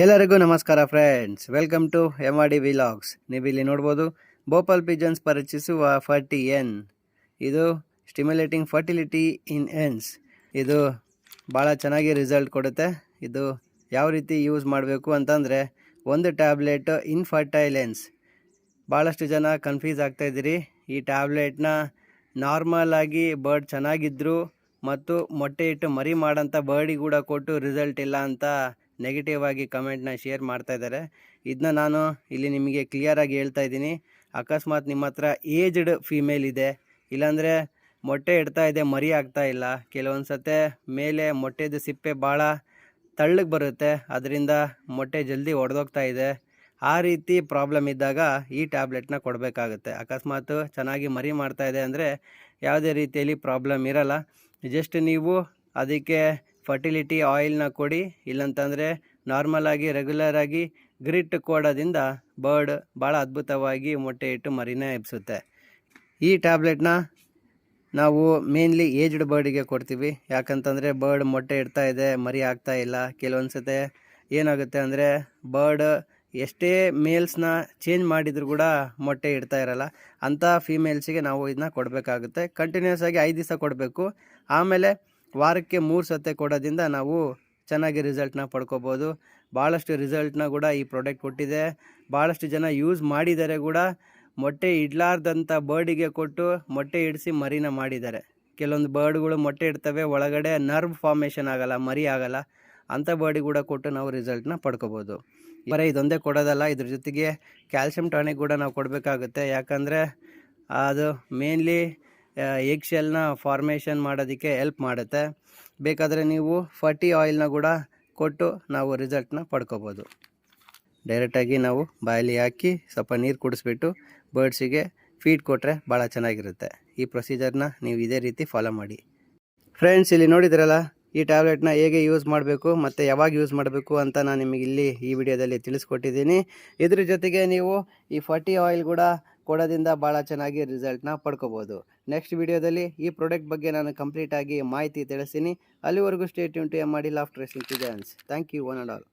ಎಲ್ಲರಿಗೂ ನಮಸ್ಕಾರ friends, welcome to MRD vlogs. ನೀವು ಇಲ್ಲಿ ನೋಡ್ಬೋದು ಭೋಪಾಲ್ ಪಿಜನ್ಸ್ ಪರಿಚಯಿಸುವ 40N. ಇದು ಸ್ಟಿಮ್ಯುಲೇಟಿಂಗ್ ಫರ್ಟಿಲಿಟಿ ಇನ್ ಹೆನ್ಸ್. ಇದು ಭಾಳ ಚೆನ್ನಾಗಿ ರಿಸಲ್ಟ್ ಕೊಡುತ್ತೆ. ಇದು ಯಾವ ರೀತಿ ಯೂಸ್ ಮಾಡಬೇಕು ಅಂತಂದರೆ, ಒಂದು ಟ್ಯಾಬ್ಲೆಟ್ ಇನ್ಫರ್ಟೈಲ್ ಹೆನ್ಸ್. ಭಾಳಷ್ಟು ಜನ ಕನ್ಫ್ಯೂಸ್ ಆಗ್ತಾಯಿದ್ದೀರಿ. ಈ ಟ್ಯಾಬ್ಲೆಟ್ನ ನಾರ್ಮಲ್ ಆಗಿ ಬರ್ಡ್ ಚೆನ್ನಾಗಿದ್ದರು ಮತ್ತು ಮೊಟ್ಟೆ ಇಟ್ಟು ಮರಿ ಮಾಡೋಂಥ ಬರ್ಡಿಗೆ ಕೂಡ ಕೊಟ್ಟು ರಿಸಲ್ಟ್ ಇಲ್ಲ ಅಂತ ನೆಗೆಟಿವ್ ಆಗಿ ಕಮೆಂಟ್ನ ಶೇರ್ ಮಾಡ್ತಾ ಇದ್ದಾರೆ. ಇದನ್ನ ನಾನು ಇಲ್ಲಿ ನಿಮಗೆ ಕ್ಲಿಯರಾಗಿ ಹೇಳ್ತಾ ಇದ್ದೀನಿ. ಅಕಸ್ಮಾತ್ ನಿಮ್ಮ ಹತ್ರ ಏಜ್ಡ್ ಫೀಮೇಲ್ ಇದೆ, ಇಲ್ಲಾಂದರೆ ಮೊಟ್ಟೆ ಇಡ್ತಾ ಇದೆ ಮರಿ ಆಗ್ತಾ ಇಲ್ಲ, ಕೆಲವೊಂದು ಸತೆ ಮೇಲೆ ಮೊಟ್ಟೆದು ಸಿಪ್ಪೆ ಭಾಳ ತಳ್ಳಗೆ ಬರುತ್ತೆ, ಅದರಿಂದ ಮೊಟ್ಟೆ ಜಲ್ದಿ ಒಡೆದೋಗ್ತಾ ಇದೆ, ಆ ರೀತಿ ಪ್ರಾಬ್ಲಮ್ ಇದ್ದಾಗ ಈ ಟ್ಯಾಬ್ಲೆಟ್ನ ಕೊಡಬೇಕಾಗುತ್ತೆ. ಅಕಸ್ಮಾತ್ ಚೆನ್ನಾಗಿ ಮರಿ ಮಾಡ್ತಾ ಇದೆ ಅಂದರೆ ಯಾವುದೇ ರೀತಿಯಲ್ಲಿ ಪ್ರಾಬ್ಲಮ್ ಇರಲ್ಲ. ಜಸ್ಟ್ ನೀವು ಅದಕ್ಕೆ ಫರ್ಟಿಲಿಟಿ ಆಯಿಲ್ನ ಕೊಡಿ, ಇಲ್ಲಂತಂದರೆ ನಾರ್ಮಲಾಗಿ ರೆಗ್ಯುಲರಾಗಿ ಗ್ರಿಟ್ ಕೊಡೋದ್ರಿಂದ ಬರ್ಡ್ ಭಾಳ ಅದ್ಭುತವಾಗಿ ಮೊಟ್ಟೆ ಇಟ್ಟು ಮರಿನೇ ಎಬ್ಸುತ್ತೆ. ಈ ಟ್ಯಾಬ್ಲೆಟ್ನ ನಾವು ಮೇನ್ಲಿ ಏಜ್ಡ್ ಬರ್ಡಿಗೆ ಕೊಡ್ತೀವಿ. ಯಾಕಂತಂದರೆ ಬರ್ಡ್ ಮೊಟ್ಟೆ ಇಡ್ತಾ ಇದೆ ಮರಿ ಆಗ್ತಾ ಇಲ್ಲ. ಕೆಲವೊಂದು ಸತೆ ಏನಾಗುತ್ತೆ ಅಂದರೆ ಬರ್ಡ್ ಎಷ್ಟೇ ಮೇಲ್ಸ್ನ ಚೇಂಜ್ ಮಾಡಿದರೂ ಕೂಡ ಮೊಟ್ಟೆ ಇಡ್ತಾ ಇರಲ್ಲ. ಅಂಥ ಫೀಮೇಲ್ಸಿಗೆ ನಾವು ಇದನ್ನ ಕೊಡಬೇಕಾಗುತ್ತೆ. ಕಂಟಿನ್ಯೂಸ್ ಆಗಿ 5 ದಿವಸ ಕೊಡಬೇಕು. ಆಮೇಲೆ ವಾರಕ್ಕೆ 3 ಸತೆ ಕೊಡೋದ್ರಿಂದ ನಾವು ಚೆನ್ನಾಗಿ ರಿಸಲ್ಟ್ನ ಪಡ್ಕೋಬೋದು. ಭಾಳಷ್ಟು ರಿಸಲ್ಟ್ನ ಕೂಡ ಈ ಪ್ರಾಡಕ್ಟ್ ಕೊಟ್ಟಿದೆ. ಭಾಳಷ್ಟು ಜನ ಯೂಸ್ ಮಾಡಿದ್ದಾರೆ ಕೂಡ. ಮೊಟ್ಟೆ ಇಡಲಾರ್ದಂಥ ಬರ್ಡಿಗೆ ಕೊಟ್ಟು ಮೊಟ್ಟೆ ಇಡಿಸಿ ಮರಿನ ಮಾಡಿದ್ದಾರೆ. ಕೆಲವೊಂದು ಬರ್ಡ್ಗಳು ಮೊಟ್ಟೆ ಇಡ್ತವೆ, ಒಳಗಡೆ ನರ್ವ್ ಫಾರ್ಮೇಷನ್ ಆಗಲ್ಲ, ಮರಿ ಆಗಲ್ಲ. ಅಂಥ ಬರ್ಡಿಗೆ ಕೂಡ ಕೊಟ್ಟು ನಾವು ರಿಸಲ್ಟ್ನ ಪಡ್ಕೋಬೋದು. ಬರೀ ಇದೊಂದೇ ಕೊಡೋದಲ್ಲ, ಇದ್ರ ಜೊತೆಗೆ ಕ್ಯಾಲ್ಶಿಯಂ ಟಾನಿಕ್ ಕೂಡ ನಾವು ಕೊಡಬೇಕಾಗುತ್ತೆ. ಯಾಕಂದರೆ ಅದು ಮೇನ್ಲಿ ಎಗ್ ಶೆಲ್ನ ಫಾರ್ಮೇಷನ್ ಮಾಡೋದಕ್ಕೆ ಹೆಲ್ಪ್ ಮಾಡುತ್ತೆ. ಬೇಕಾದರೆ ನೀವು ಫರ್ಟಿ ಆಯಿಲ್ನ ಕೂಡ ಕೊಟ್ಟು ನಾವು ರಿಸಲ್ಟ್ನ ಪಡ್ಕೋಬೋದು. ಡೈರೆಕ್ಟಾಗಿ ನಾವು ಬಾಯಲ್ಲಿ ಹಾಕಿ ಸ್ವಲ್ಪ ನೀರು ಕುಡಿಸ್ಬಿಟ್ಟು ಬರ್ಡ್ಸಿಗೆ ಫೀಡ್ ಕೊಟ್ಟರೆ ಭಾಳ ಚೆನ್ನಾಗಿರುತ್ತೆ. ಈ ಪ್ರೊಸೀಜರ್ನ ನೀವು ಇದೇ ರೀತಿ ಫಾಲೋ ಮಾಡಿ. ಫ್ರೆಂಡ್ಸ್, ಇಲ್ಲಿ ನೋಡಿದ್ರಲ್ಲ, ಈ ಟ್ಯಾಬ್ಲೆಟ್ನ ಹೇಗೆ ಯೂಸ್ ಮಾಡಬೇಕು ಮತ್ತು ಯಾವಾಗ ಯೂಸ್ ಮಾಡಬೇಕು ಅಂತ ನಾನು ನಿಮಗೆ ಇಲ್ಲಿ ಈ ವಿಡಿಯೋದಲ್ಲಿ ತಿಳಿಸ್ಕೊಟ್ಟಿದ್ದೀನಿ. ಇದ್ರ ಜೊತೆಗೆ ನೀವು ಈ 40 ಆಯಿಲ್ ಕೂಡ ಕೊಡೋದ್ರಿಂದ ಭಾಳ ಚೆನ್ನಾಗಿ ರಿಸಲ್ಟ್ನ ಪಡ್ಕೋಬೋದು. ನೆಕ್ಸ್ಟ್ ವಿಡಿಯೋದಲ್ಲಿ ಈ ಪ್ರಾಡಕ್ಟ್ ಬಗ್ಗೆ ನಾನು ಕಂಪ್ಲೀಟಾಗಿ ಮಾಹಿತಿ ತಿಳಿಸ್ತೀನಿ. ಅಲ್ಲಿವರೆಗೂ stay tune to MRD laughter pigeons. Thank you one and all.